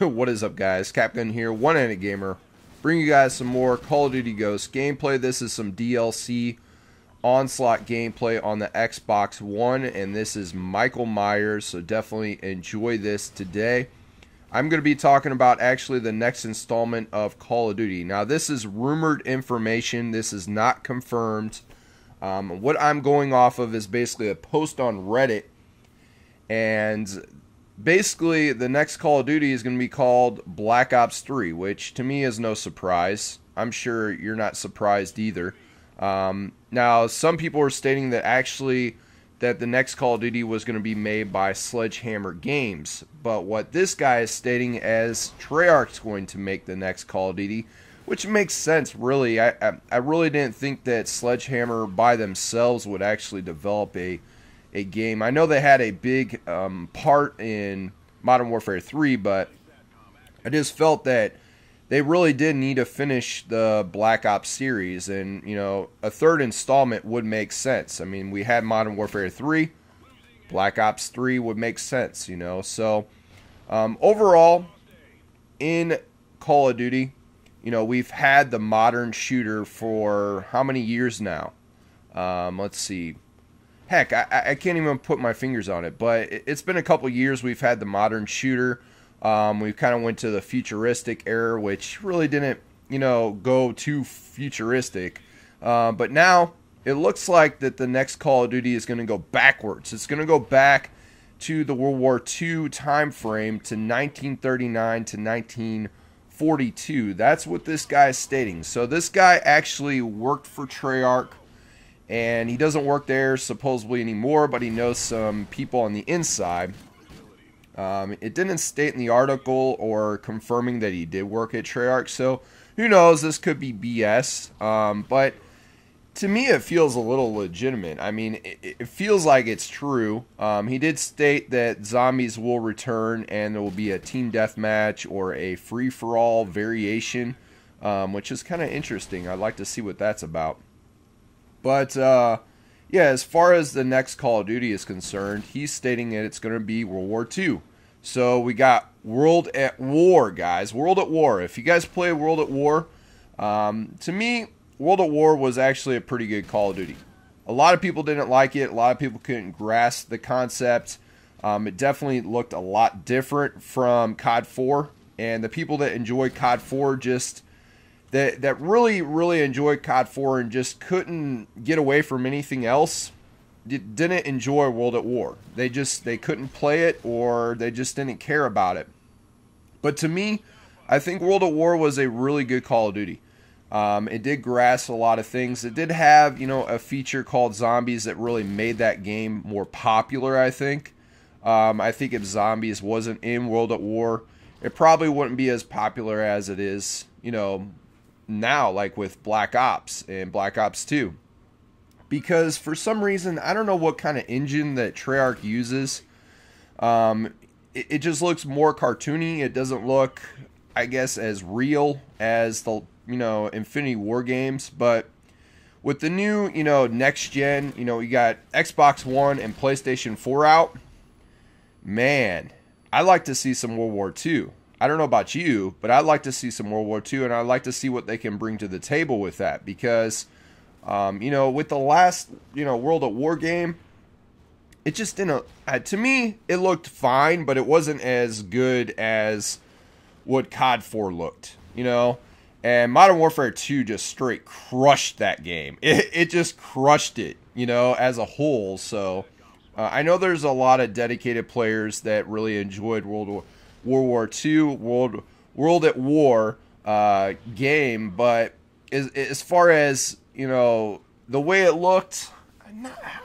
What is up, guys? Thekapgun here, one-handed gamer. Bring you guys some more Call of Duty Ghosts gameplay. This is some DLC Onslaught gameplay on the Xbox One, and this is Michael Myers, so definitely enjoy this today. I'm going to be talking about actually the next installment of Call of Duty. Now, this is rumored information. This is not confirmed. What I'm going off of is basically a post on Reddit, and basically, the next Call of Duty is going to be called Black Ops 3, which to me is no surprise. I'm sure you're not surprised either. Now, some people are stating that actually that the next Call of Duty was going to be made by Sledgehammer Games. But what this guy is stating as Treyarch's going to make the next Call of Duty, which makes sense, really. I really didn't think that Sledgehammer by themselves would actually develop a game. I know they had a big part in Modern Warfare 3, but I just felt that they really did need to finish the Black Ops series, and you know, a third installment would make sense. I mean, we had Modern Warfare 3, Black Ops 3 would make sense, you know. So overall, in Call of Duty, you know, we've had the modern shooter for how many years now? Let's see. Heck, I can't even put my fingers on it, but it's been a couple years we've had the modern shooter. We kind of went to the futuristic era, which really didn't, you know, go too futuristic. But now it looks like that the next Call of Duty is going to go backwards. It's going to go back to the World War II time frame, to 1939 to 1942. That's what this guy is stating. So this guy actually worked for Treyarch. And he doesn't work there supposedly anymore, but he knows some people on the inside. It didn't state in the article or confirming that he did work at Treyarch, so who knows, this could be BS. But to me it feels a little legitimate. I mean, it feels like it's true. He did state that zombies will return and there will be a team deathmatch or a free-for-all variation, which is kind of interesting. I'd like to see what that's about. But, yeah, as far as the next Call of Duty is concerned, he's stating that it's going to be World War II. So we got World at War, guys. World at War. If you guys play World at War, to me, World at War was actually a pretty good Call of Duty. A lot of people didn't like it. A lot of people couldn't grasp the concept. It definitely looked a lot different from COD 4. And the people that enjoy COD 4 just... That really enjoyed COD 4 and just couldn't get away from anything else, didn't enjoy World at War. They couldn't play it, or they just didn't care about it. But to me, I think World at War was a really good Call of Duty. It did grasp a lot of things. It did have, you know, a feature called Zombies that really made that game more popular, I think. I think if Zombies wasn't in World at War, it probably wouldn't be as popular as it is, you know, now, like with Black Ops and Black Ops 2. Because for some reason, I don't know what kind of engine that Treyarch uses. It just looks more cartoony. It doesn't look, I guess, as real as the, you know, Infinity War games. But with the new, you know, next gen, you know, you got Xbox One and PlayStation 4 out. Man, I'd like to see some World War II. I don't know about you, but I'd like to see some World War II, and I'd like to see what they can bring to the table with that. Because, you know, with the last, you know, World at War game, it just didn't... to me, it looked fine, but it wasn't as good as what COD 4 looked, you know? And Modern Warfare 2 just straight crushed that game. It just crushed it, you know, as a whole. So, I know there's a lot of dedicated players that really enjoyed World War II, World at War game, but as far as, you know, the way it looked,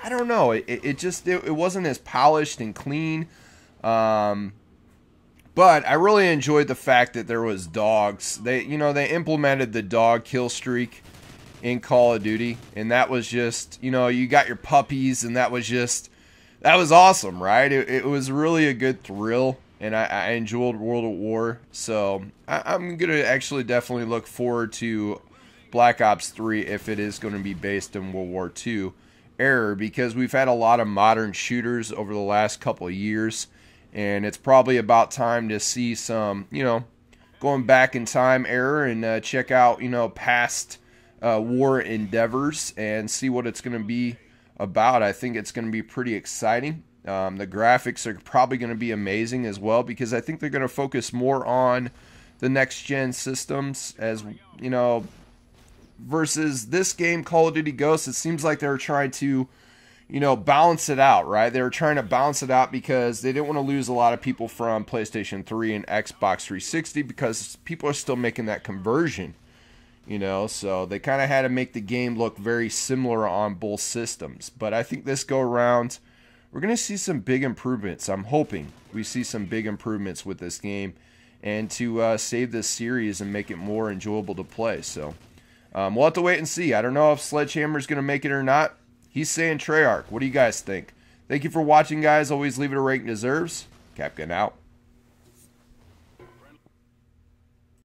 I don't know. It wasn't as polished and clean. But I really enjoyed the fact that there was dogs. They implemented the dog kill streak in Call of Duty, and that was just, you know, you got your puppies, and that was awesome, right? It was really a good thrill. And I enjoyed World at War, so I'm going to actually definitely look forward to Black Ops 3 if it is going to be based in World War II era, because we've had a lot of modern shooters over the last couple of years, and it's probably about time to see some, you know, going back in time era and check out, you know, past war endeavors and see what it's going to be about. I think it's going to be pretty exciting. The graphics are probably going to be amazing as well, because I think they're going to focus more on the next gen systems, as you know, versus this game, Call of Duty Ghosts. It seems like they're trying to, you know, balance it out, right? They were trying to balance it out because they didn't want to lose a lot of people from PlayStation 3 and Xbox 360, because people are still making that conversion, you know, so they kind of had to make the game look very similar on both systems. But I think this go around, we're going to see some big improvements. I'm hoping we see some big improvements with this game, and to save this series and make it more enjoyable to play. So we'll have to wait and see. I don't know if Sledgehammer's going to make it or not. He's saying Treyarch. What do you guys think? Thank you for watching, guys. Always leave it a rank deserves. Thekapgun out.